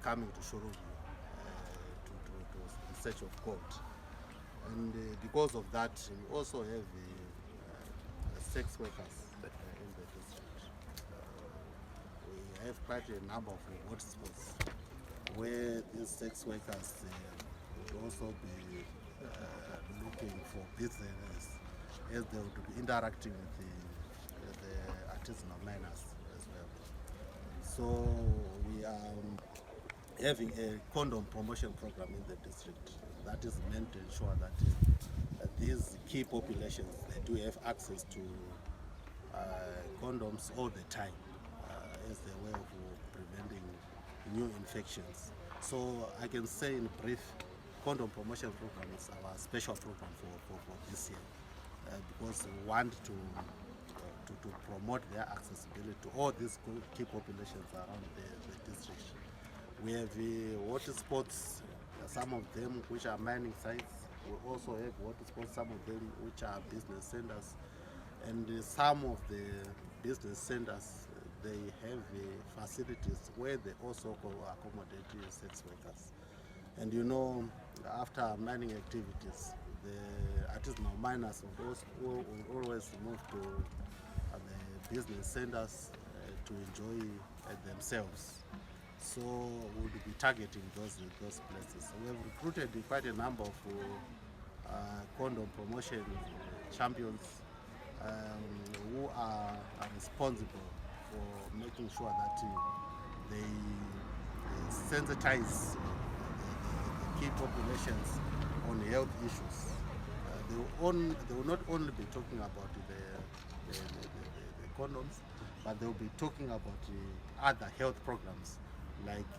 coming to Shurugwi in search of gold. And because of that, we also have sex workers in the district. We have quite a number of hotspots where these sex workers would also be looking for business, as they would be interacting with the artisanal miners as well. So we are having a condom promotion program in the district that is meant to ensure that these key populations, they do have access to condoms all the time as a way of preventing new infections. So I can say in brief, condom promotion program is our special program for this year because we want to promote their accessibility to all these key populations around the district. We have water spots, some of them which are mining sites. We also have water spots, some of them which are business centers. And some of the business centers, they have facilities where they also accommodate sex workers. And you know, after mining activities, the artisanal miners will always move to the business centers to enjoy themselves. So we'll be targeting those places. We have recruited quite a number of condom promotion champions who are responsible for making sure that they sensitize the key populations on health issues. They will not only be talking about the condoms, but they will be talking about other health programs, like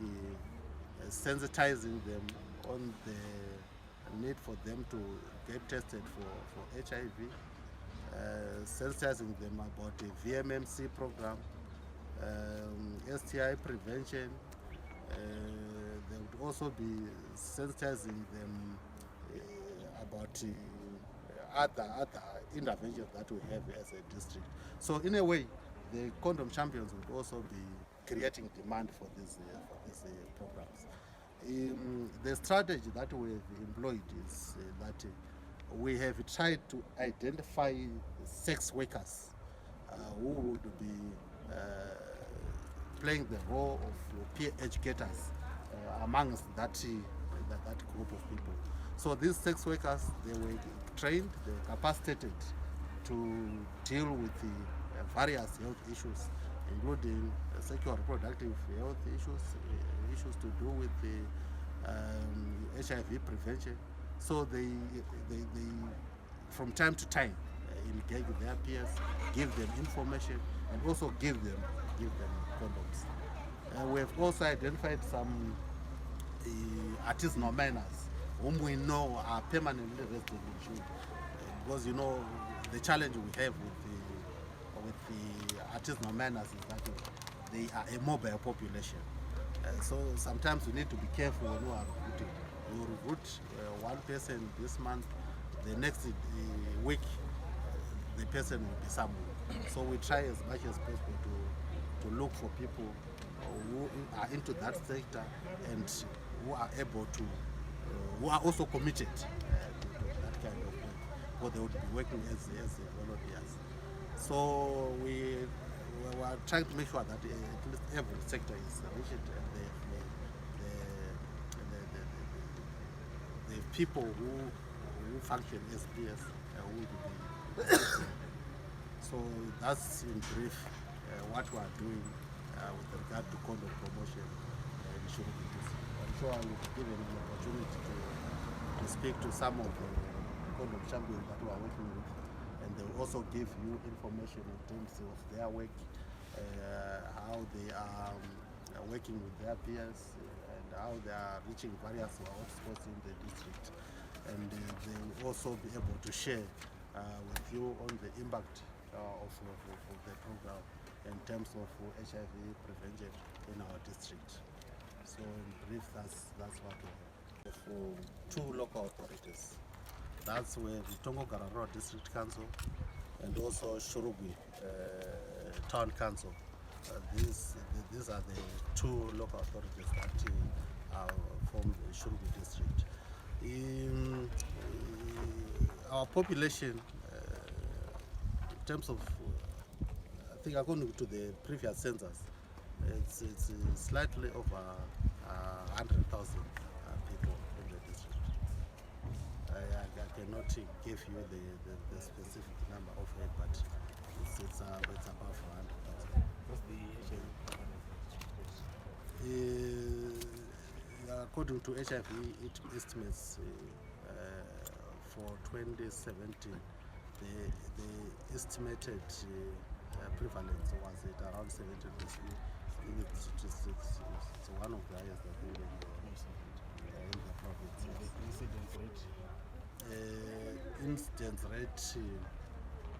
sensitizing them on the need for them to get tested for HIV, sensitizing them about the VMMC program, STI prevention. They would also be sensitizing them about other interventions that we have as a district. So in a way, the condom champions would also be creating demand for these programs. The strategy that we have employed is that we have tried to identify sex workers who would be playing the role of peer educators amongst that group of people. So these sex workers, they were trained, they were capacitated to deal with the various health issues, including sexual reproductive health issues, issues to do with the HIV prevention. So they from time to time engage with their peers, give them information, and also give them condoms. We have also identified some artisanal miners whom we know are permanently resident in Shurugwi, because you know the challenge we have with the artisanal miners is that they are a mobile population. So sometimes we need to be careful when we are recruiting. We recruit one person this month, the next week the person will be somewhere. So we try as much as possible to look for people who are into that sector and who are able to, who are also committed to that kind of work, or they would be working as volunteers. So we are trying to make sure that at least every sector is reached, and the people who function as peers will be. So that's in brief what we are doing with regard to condom promotion in Shurugwi district. I'm sure I will be given an opportunity to speak to some of the condom champions that we are working with, and they will also give you information in terms of their work, how they are working with their peers, and how they are reaching various hotspots in the district. And they will also be able to share with you on the impact of the program in terms of HIV prevention in our district. So in brief, that's what we have. For 2 local authorities. That's where the Tongo Gararo District Council and also Shurugwi Town Council these are the two local authorities that form the Shurugwi district. Our population, in terms of, I think according to the previous census, it's slightly over 100,000 people in the district. I cannot give you the specific number of it, but it's above 100,000. What's the According to HIV estimates for 2017, the estimated prevalence was at around 70%. It's one of the highest I think in the province. Incidence rate,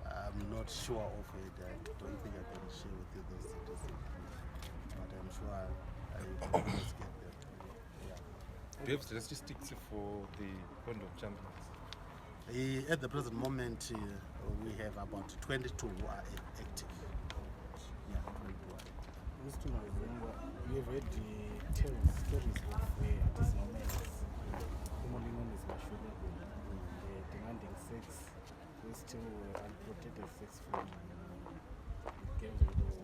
I'm not sure of it. I don't think I can share with you those statistics, but I'm sure I will always get them. Do you have statistics for the condom champions? At the present moment, we have about 22 who are active. Yeah, 22 are active. You have read the stories of artisanal men, commonly known as Shurugwi, demanding sex, who still unprotected sex from gangs or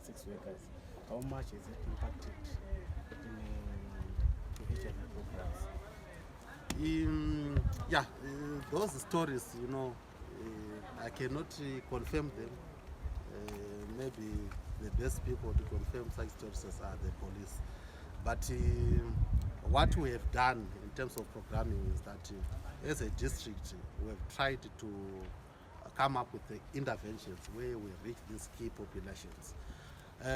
sex workers. How much is it impacted in the HIV programs? Those stories, I cannot confirm them. Maybe the best people to confirm such stories are the police. But what we have done in terms of programming is that as a district, we have tried to come up with the interventions where we reach these key populations.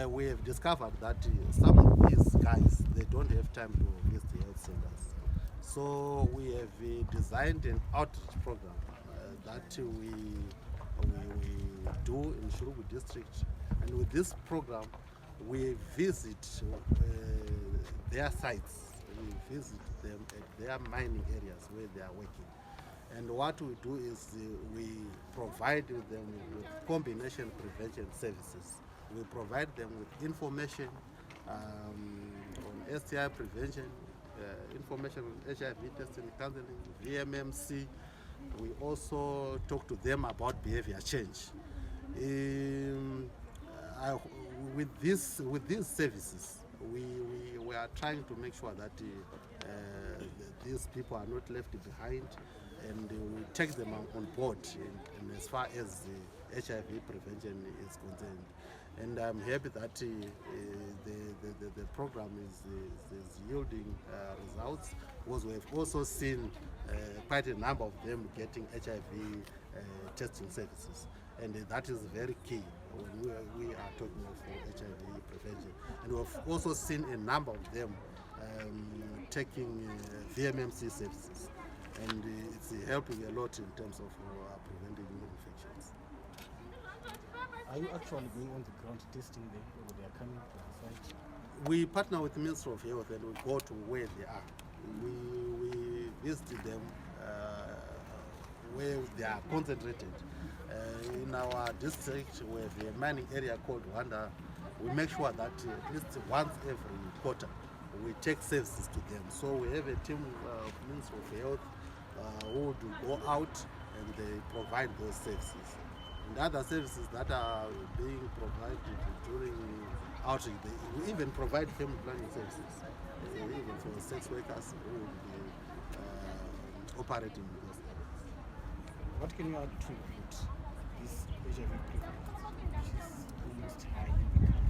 We have discovered that some of these guys, they don't have time to visit the health centers. So we have designed an outreach program that we do in Shurugwi district, and with this program we visit their sites, we visit them at their mining areas where they are working, and what we do is we provide them with combination prevention services. We provide them with information on STI prevention, information on HIV testing, counseling, VMMC. We also talk to them about behavior change. With these services, we are trying to make sure that these people are not left behind, and we take them on board in as far as the HIV prevention is concerned. And I'm happy that the program is yielding results, because we have also seen quite a number of them getting HIV testing services, and that is very key when we are talking of HIV prevention. And we have also seen a number of them taking VMMC services, and it's helping a lot in terms of preventing infections. Are you actually going on the ground testing them, or they are coming to the site? We partner with the Ministry of Health, and we go to where they are. We visit them where they are concentrated. In our district, we have a mining area called Wanda. We make sure that at least once every quarter we take services to them. So we have a team of Ministry of Health who would go out and they provide those services. And other services that are being provided during outreach, we even provide family planning services, even for sex workers who will be operating in those areas. What can you attribute this HIV prevalence, which is almost high in the country?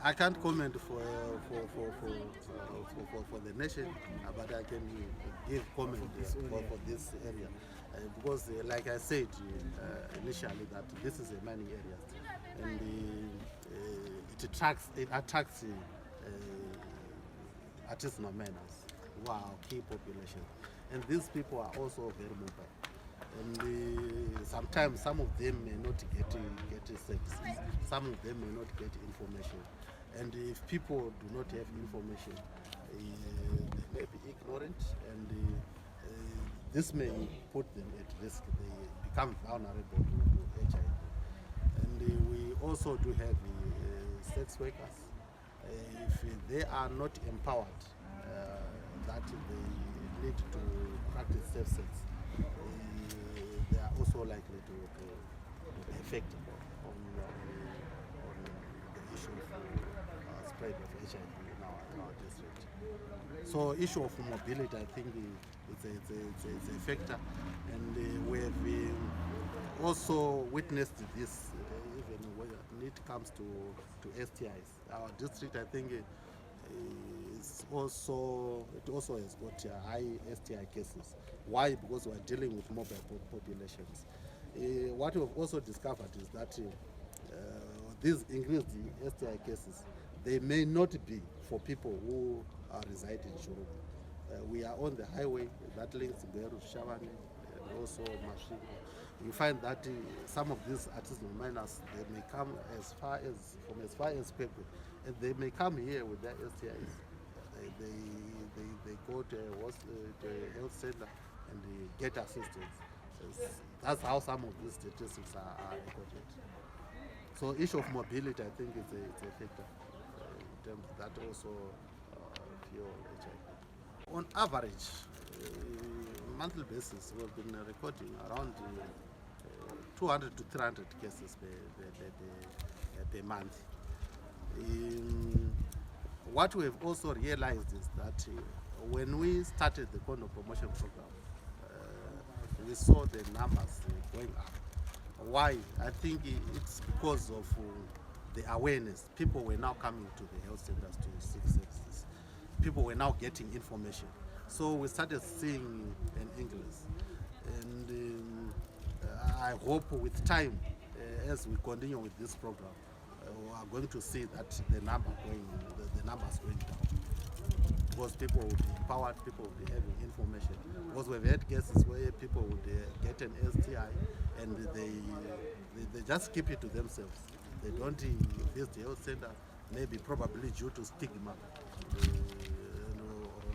I can't comment for the nation, but I can give comment for this area, because like I said initially, that this is a mining area, and it attracts artisanal miners who are our key population, and these people are also very mobile. And sometimes some of them may not get services, some of them may not get information. And if people do not have information, they may be ignorant, and this may put them at risk. They become vulnerable to HIV. And we also do have sex workers. If they are not empowered, that they need to practice safe sex, they are also likely to be affected on the issue of spread of HIV in our district. So issue of mobility, I think it's a factor, and we have also witnessed this even when it comes to STIs. Our district, I think, it also has got high STI cases. Why? Because we are dealing with mobile populations. What we've also discovered is that these increased STI cases, they may not be for people who reside in Shurugwi. We are on the highway that links Beru to Shavani and also Mashiko. You find that some of these artisanal miners, they may come from as far as Pepe, and they may come here with their STIs. They go to a health center and they get assistance. That's how some of these statistics are recorded. So issue of mobility, I think, it's a factor in terms of that also fuel HIV. On average, monthly basis, we've been recording around 200 to 300 cases per month. What we've also realized is that when we started the condom promotion program, we saw the numbers going up. Why? I think it's because of the awareness. People were now coming to the health centers to seek services. People were now getting information. So we started seeing an increase. And I hope with time, as we continue with this program, we are going to see that the numbers going down. Because people will be empowered, people will be having information. Because we've had cases where people would get an STI and they just keep it to themselves. They don't visit the health center, maybe probably due to stigma,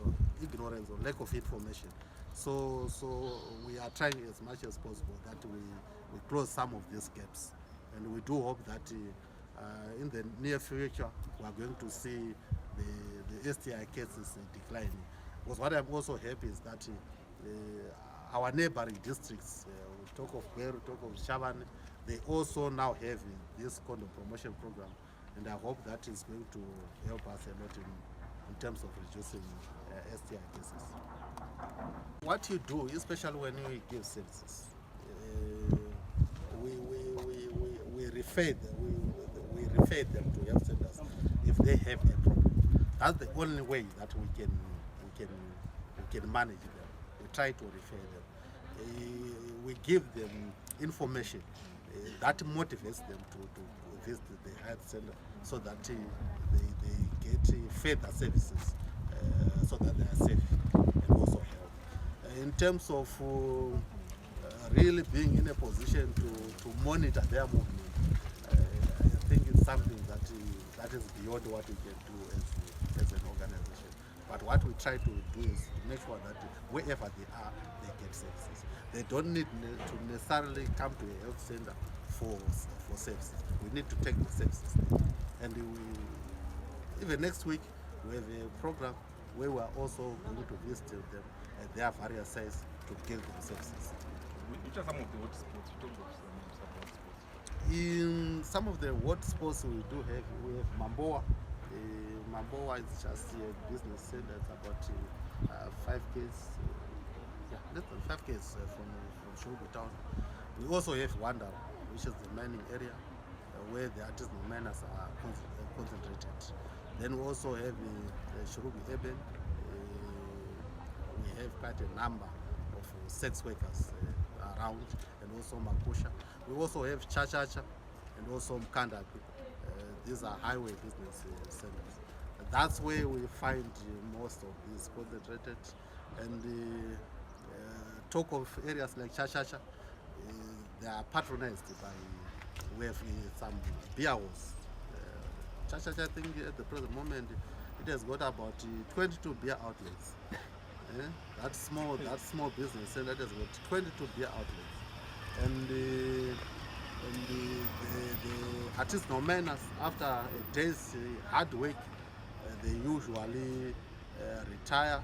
or ignorance or lack of information. So we are trying as much as possible that we close some of these gaps. And we do hope that in the near future we are going to see the STI cases declining. Because what I'm also happy is that our neighboring districts, we talk of Beru, talk of Shavani, they also now have this condom promotion program, and I hope that is going to help us a lot in terms of reducing STI cases. What you do, especially when we give services, we refer them to health centers if they have a problem. That's the only way that we can manage them. We try to refer them. We give them information that motivates them to visit the health center so that they get further services so that they are safe and also help. In terms of really being in a position to monitor their movement, I think it's something that is beyond what we can do as an organization. But what we try to do is to make sure that wherever they are, they get services. They don't need to necessarily come to a health center for services. We need to take the services. And even next week, we have a program where we are also going to visit them at their various sites to give them services. Which are some of the hotspots? You talk about some hotspots. In some of the hotspots we have Mamboa. Mamboa is just a business center. It's about 5 km, less than 5 km from Shurugwi town. We also have Wanda, which is the mining area where the artisanal miners are concentrated. Then we also have Shurugwi urban. We have quite a number of sex workers around, and also Makusha. We also have Chachacha and also Mkanda. These are highway business centers. That's where we find most of these concentrated. And talk of areas like Chachacha, they are patronized by, we have some beer halls. Chachacha, I think at the present moment, it has got about 22 beer outlets. That small business center has got 22 beer outlets. The artisanal miners, after a day's hard work, they usually retire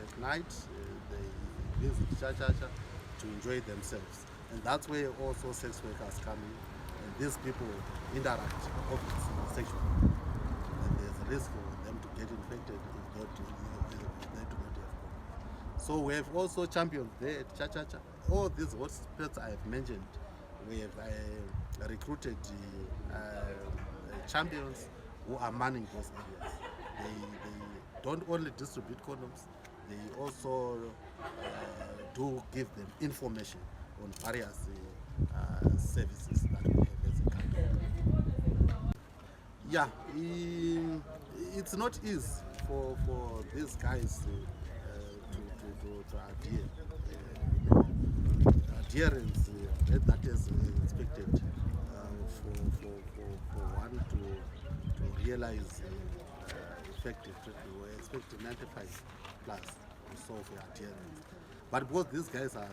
at night. They visit Chachacha to enjoy themselves. And that's where also sex workers come in. And these people interact obviously sexually. And there's a risk for them to get infected if they do not have condoms. So we have also champions there at Chachacha. All these hotspots I have mentioned, we have recruited champions who are manning those areas. They don't only distribute condoms, they also do give them information on various services that we have as a country. Yeah, it's not easy for these guys to adhere. Adherence that is expected for one to realize effective treatment. We're expecting 95 plus or so for adherence. But because these guys are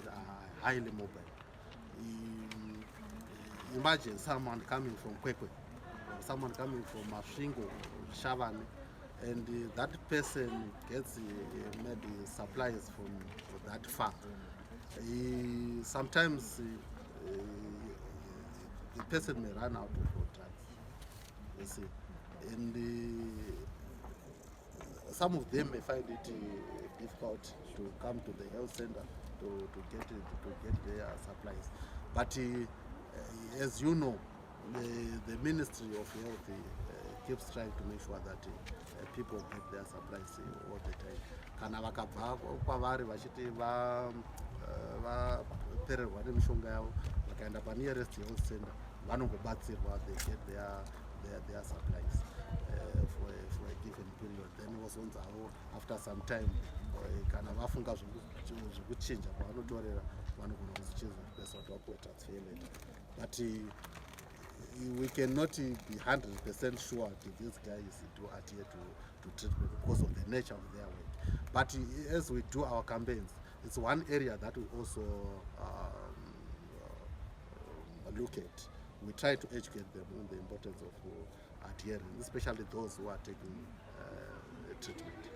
highly mobile, imagine someone coming from Kwekwe, or someone coming from Mashingo, Shavan, and that person gets maybe supplies from that far. Sometimes the person may run out of drugs, you see, and some of them may find it difficult to come to the health center to get their supplies. But as you know, the Ministry of Health keeps trying to make sure that people get their supplies all the time. Kana vakabva kwavari vachiti vapererwa nemishonga yavo vakaenda panearest health center vanongobatsirwa, they get their supplies for a given period. Then wozonzawo after some time kana vafunga zvekuchinja kwavanotorera vanogona kuzichinja besa kuti vapuwe transfer later. But we cannot be 100% sure that these guys do adhere to treatment because of the nature of their work. But as we do our campaigns, it's one area that we also look at. We try to educate them on the importance of adherence, especially those who are taking treatment.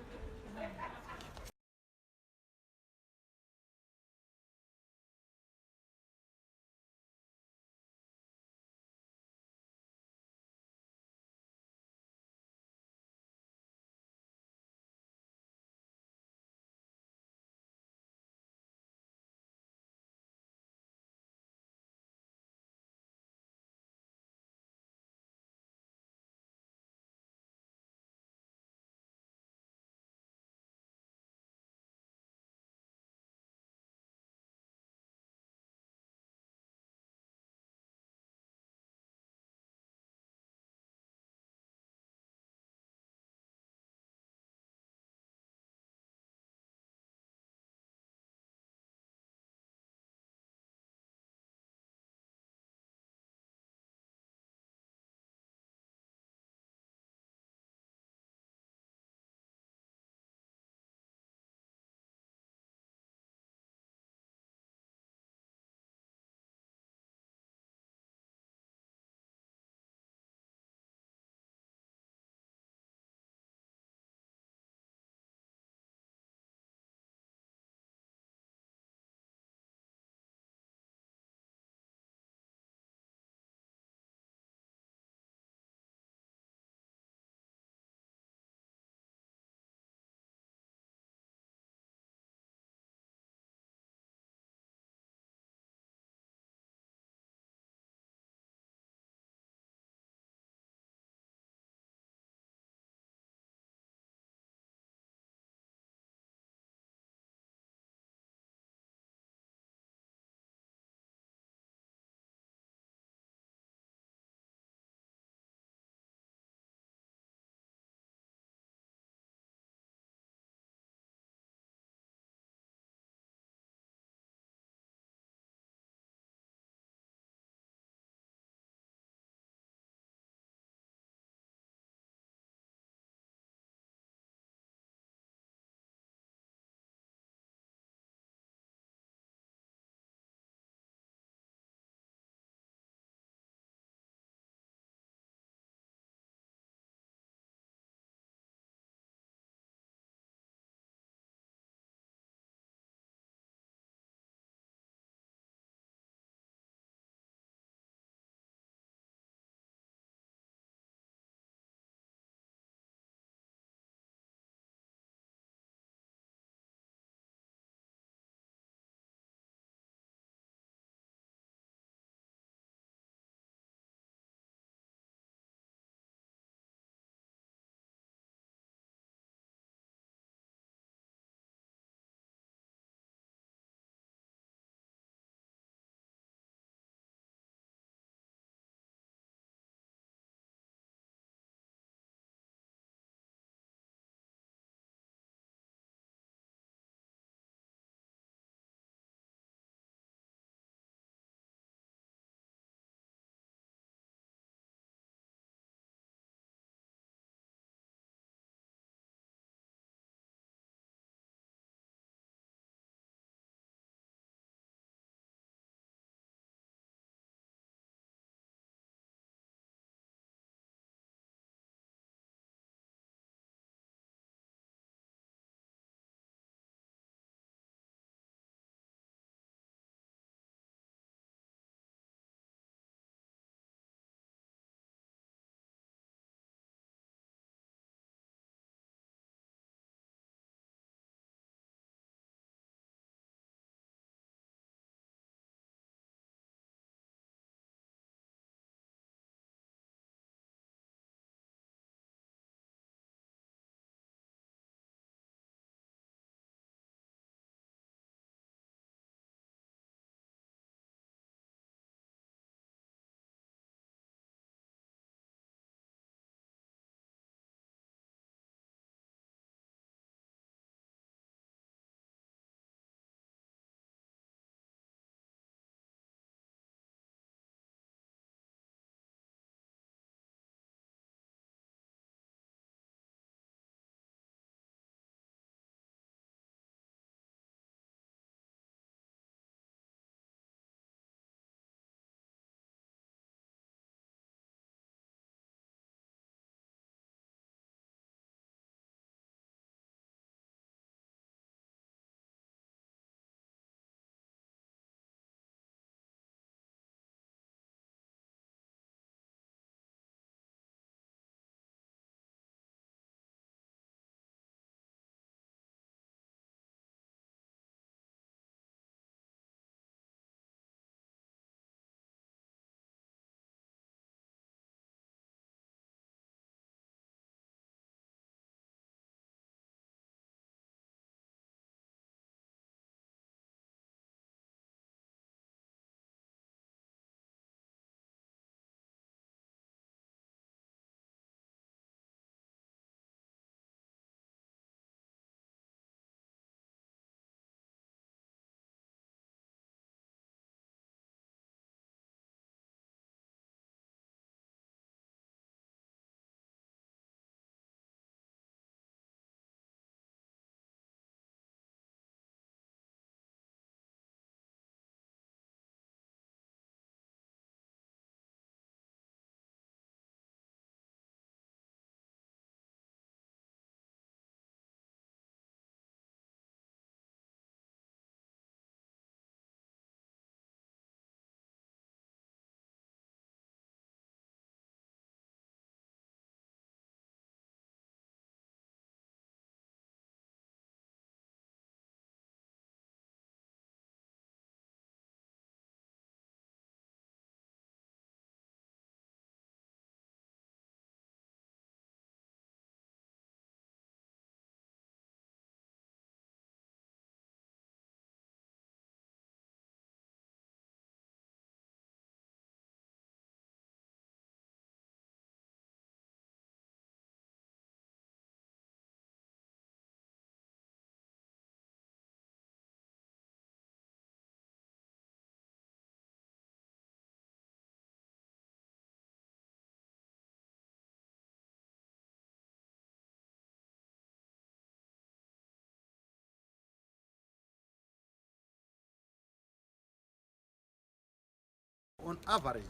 average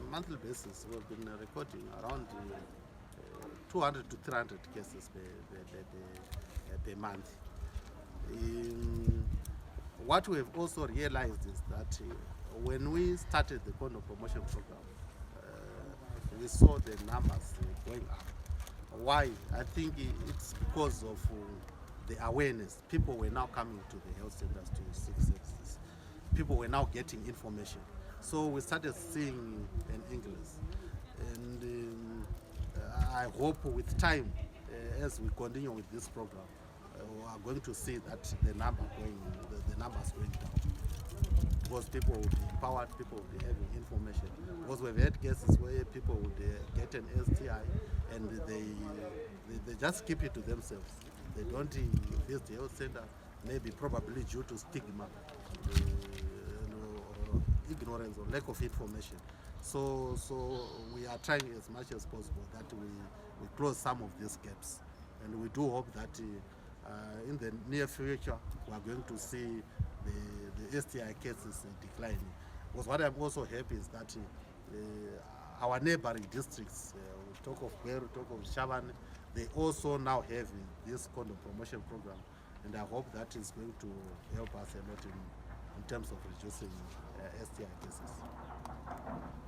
monthly basis, we've been recording around 200 to 300 cases per month. What we have also realized is that when we started the condom promotion program, we saw the numbers going up. Why? I think it's because of the awareness. People were now coming to the health centers to seek services. People were now getting information. So we started seeing an increase. And I hope with time, as we continue with this program, we are going to see that the numbers going down. Because people will be empowered, people will be having information. Because we've had cases where people would get an STI and they just keep it to themselves. They don't visit the health center, maybe probably due to stigma, or ignorance or lack of information. So we are trying as much as possible that we close some of these gaps. And we do hope that in the near future we are going to see the STI cases declining. Because what I'm also happy is that our neighboring districts, we talk of Gweru, talk of Shaban, they also now have this condom promotion program, and I hope that is going to help us a lot in terms of reducing STI cases.